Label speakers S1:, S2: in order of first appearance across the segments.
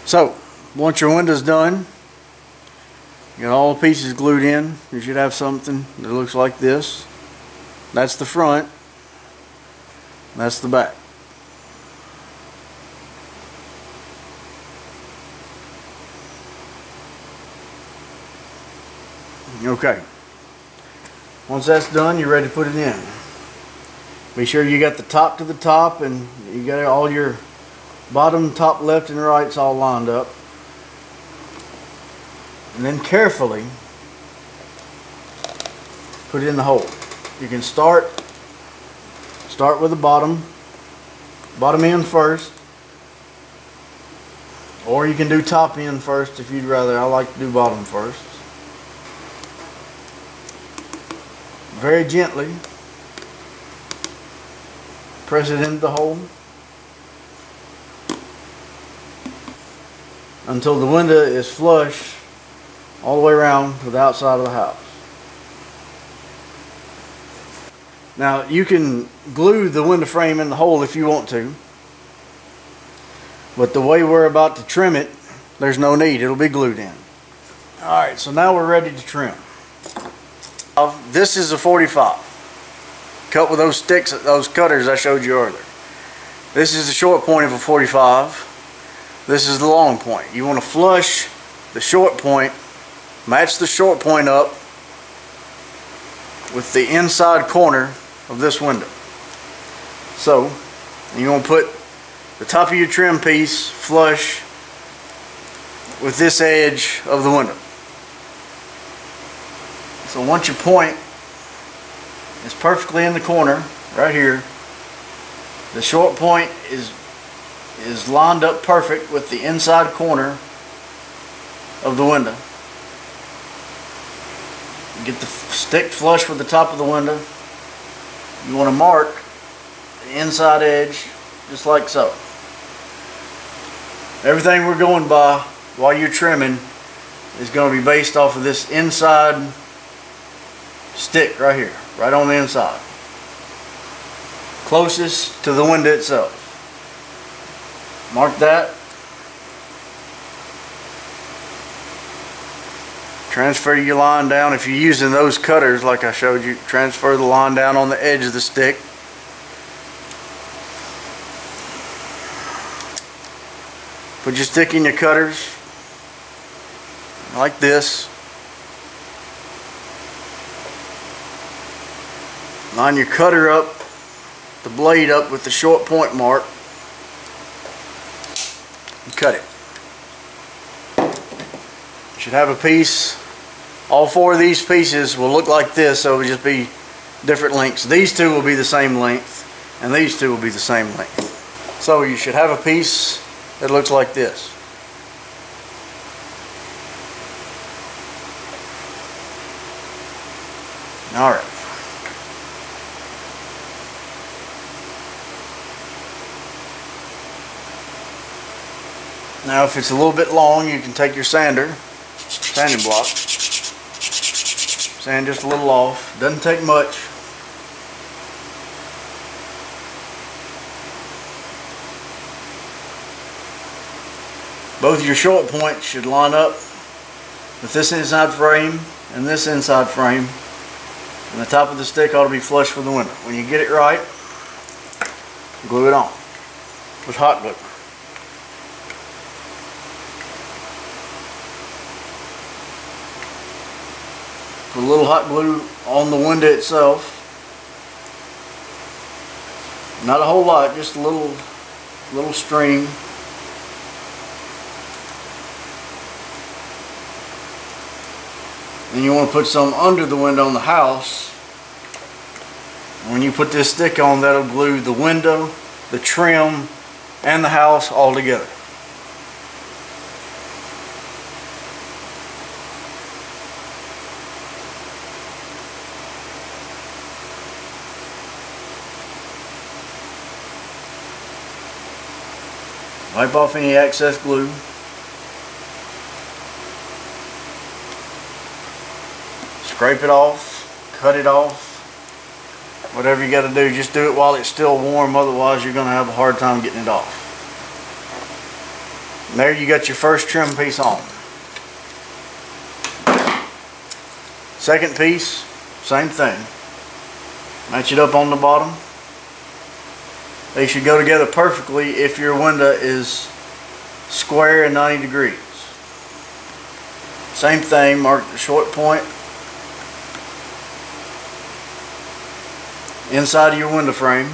S1: So, once your window's done, you got all the pieces glued in. You should have something that looks like this. That's the front. That's the back. Okay. Once that's done, you're ready to put it in. Be sure you got the top to the top and you got all your bottom, top, left, and rights all lined up. And then carefully put it in the hole. You can start with the bottom end first, or you can do top end first if you'd rather. I like to do bottom first. Very gently press it into the hole until the window is flush all the way around to the outside of the house. Now you can glue the window frame in the hole if you want to, but the way we're about to trim it, there's no need. It'll be glued in. Alright, so now we're ready to trim. This is a 45. Cut with those sticks, those cutters I showed you earlier. This is the short point of a 45. This is the long point. You want to flush the short point, match the short point up with the inside corner of this window. So you want to put the top of your trim piece flush with this edge of the window. So once your point is perfectly in the corner right here, the short point is lined up perfect with the inside corner of the window. Get the stick flush with the top of the window. You want to mark the inside edge just like so. Everything we're going by while you're trimming is going to be based off of this inside stick right here, right on the inside, closest to the window itself. Mark that. Transfer your line down. If you're using those cutters like I showed you, transfer the line down on the edge of the stick. Put your stick in your cutters like this. Line your cutter up, the blade up with the short point mark, and cut it. You should have a piece. All four of these pieces will look like this, so it will just be different lengths. These two will be the same length, and these two will be the same length. So you should have a piece that looks like this. Alright. Now if it's a little bit long, you can take your sanding block, sand just a little off. Doesn't take much. Both your short points should line up with this inside frame and this inside frame, and the top of the stick ought to be flush with the window. When you get it right, glue it on with hot glue. Put a little hot glue on the window itself. Not a whole lot, just a little string. Then you want to put some under the window on the house. When you put this stick on, that'll glue the window, the trim, and the house all together. Wipe off any excess glue. Scrape it off, cut it off. Whatever you got to do, just do it while it's still warm, otherwise you're going to have a hard time getting it off. And there you got your first trim piece on. Second piece, same thing. Match it up on the bottom. They should go together perfectly if your window is square and 90 degrees. Same thing, mark the short point inside of your window frame.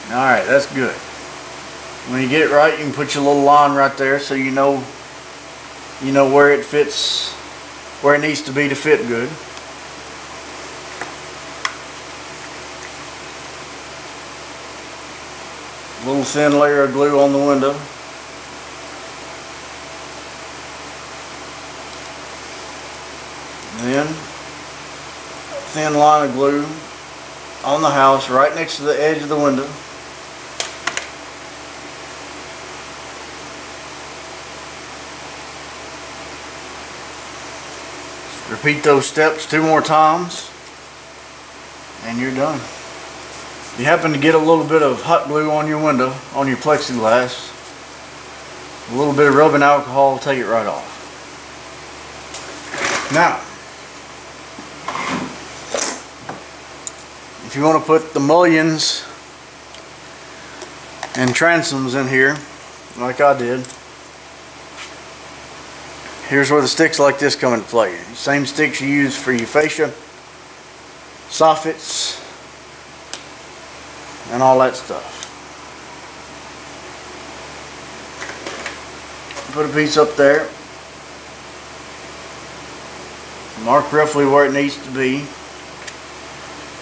S1: Alright, that's good. When you get it right, you can put your little line right there so you know where it fits, where it needs to be to fit good. A little thin layer of glue on the window. Then a thin line of glue on the house right next to the edge of the window. Repeat those steps 2 more times and you're done. If you happen to get a little bit of hot glue on your window, on your plexiglass, a little bit of rubbing alcohol will take it right off. Now, if you want to put the mullions and transoms in here, like I did, here's where the sticks like this come into play. Same sticks you use for your fascia, soffits, and all that stuff. Put a piece up there. Mark roughly where it needs to be,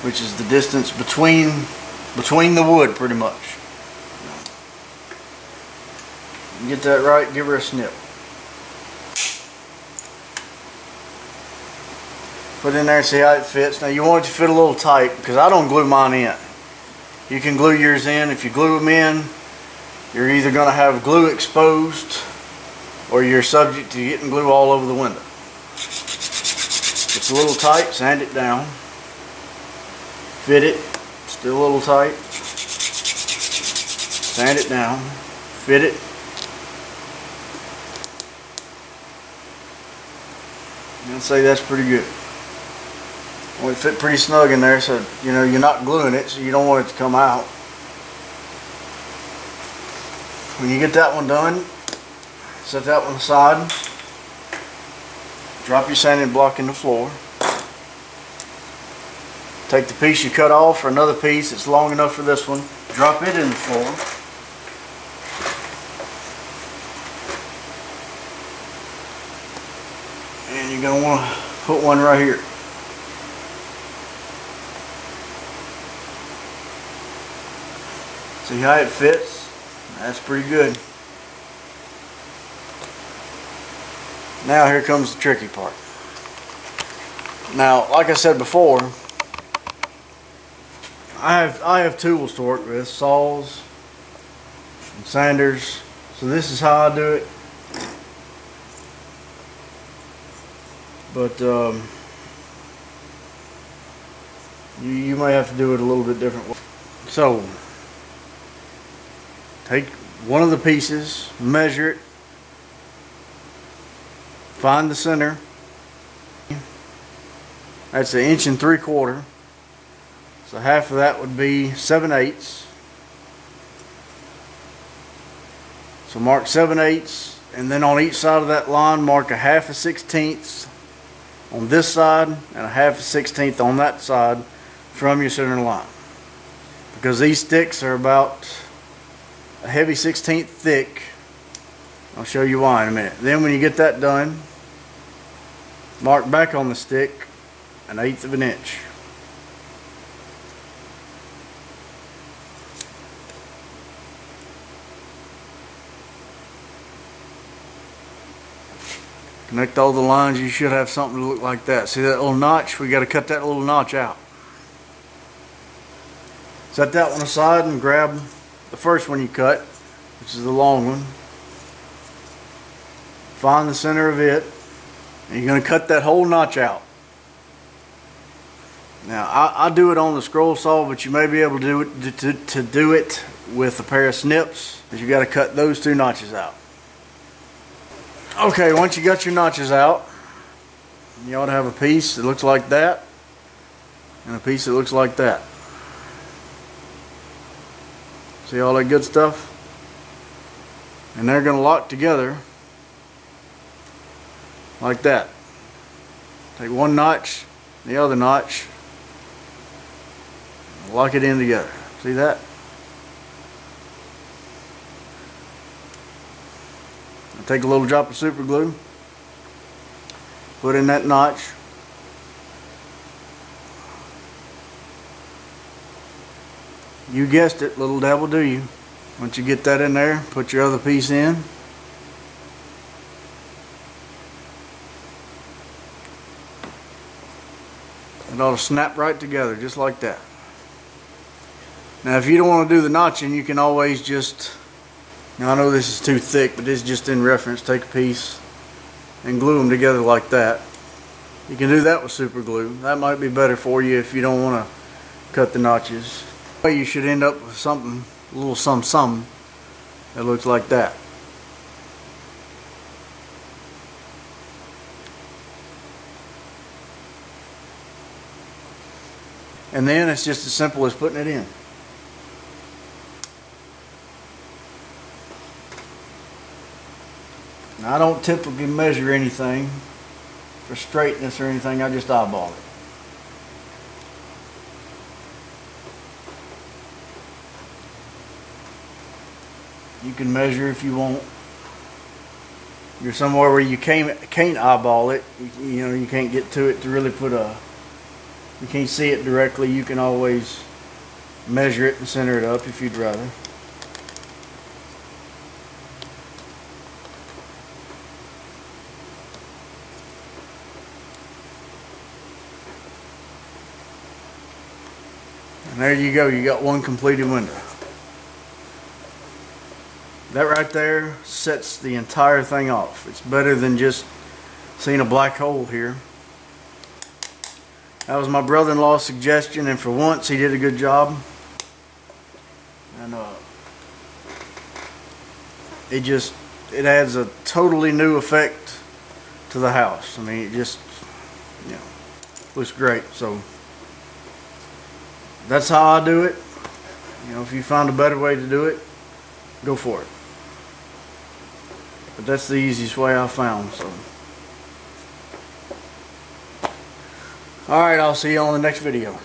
S1: which is the distance between the wood, pretty much. Get that right, give her a snip. Put it in there and see how it fits. Now you want it to fit a little tight because I don't glue mine in. You can glue yours in. If you glue them in, you're either going to have glue exposed or you're subject to getting glue all over the window. If it's a little tight, sand it down. Fit it, still a little tight. Sand it down. Fit it. I'd say that's pretty good. Well, it fit pretty snug in there, so you know you're not gluing it, so you don't want it to come out. When you get that one done, set that one aside. Drop your sanding block in the floor. Take the piece you cut off, or another piece that's long enough for this one. Drop it in the floor. And you're going to want to put one right here. See how it fits? That's pretty good. Now here comes the tricky part. Now, like I said before, I have tools to work with, saws and sanders. So this is how I do it. But you may have to do it a little bit different way. So take one of the pieces, measure it, find the center. That's 1 3/4 inches. So half of that would be 7/8. So mark 7/8, and then on each side of that line mark 1/2 16 on this side and 1/2 16 on that side from your center line. Because these sticks are about a heavy 1/16 thick. I'll show you why in a minute. Then when you get that done, mark back on the stick 1/8 inch. Connect all the lines. You should have something to look like that. See that little notch? We got to cut that little notch out. Set that one aside and grab the first one you cut, which is the long one. Find the center of it, and you're going to cut that whole notch out. Now I do it on the scroll saw, but you may be able to do it with a pair of snips, because you got to cut those 2 notches out. Okay, once you got your notches out, you ought to have a piece that looks like that and a piece that looks like that. See all that good stuff? And they're going to lock together like that. Take one notch, the other notch, lock it in together. See that? Take a little drop of super glue, put in that notch, you guessed it, little dab will do you. Once you get that in there, put your other piece in. It ought to snap right together just like that. Now if you don't want to do the notching, you can always just, now I know this is too thick, but this is just in reference, take a piece and glue them together like that. You can do that with super glue. That might be better for you if you don't want to cut the notches. You should end up with something, a little something that looks like that. And then it's just as simple as putting it in. Now, I don't typically measure anything for straightness or anything, I just eyeball it. You can measure if you want. You're somewhere where you can't eyeball it, you know, you can't get to it to really put a, you can't see it directly, you can always measure it and center it up if you'd rather. And there you go, you got one completed window. That right there sets the entire thing off. It's better than just seeing a black hole here. That was my brother-in-law's suggestion, and for once he did a good job. And it adds a totally new effect to the house. I mean, it just, you know, looks great. So that's how I do it. You know, if you find a better way to do it, go for it. But that's the easiest way I found. So, alright, I'll see you on the next video.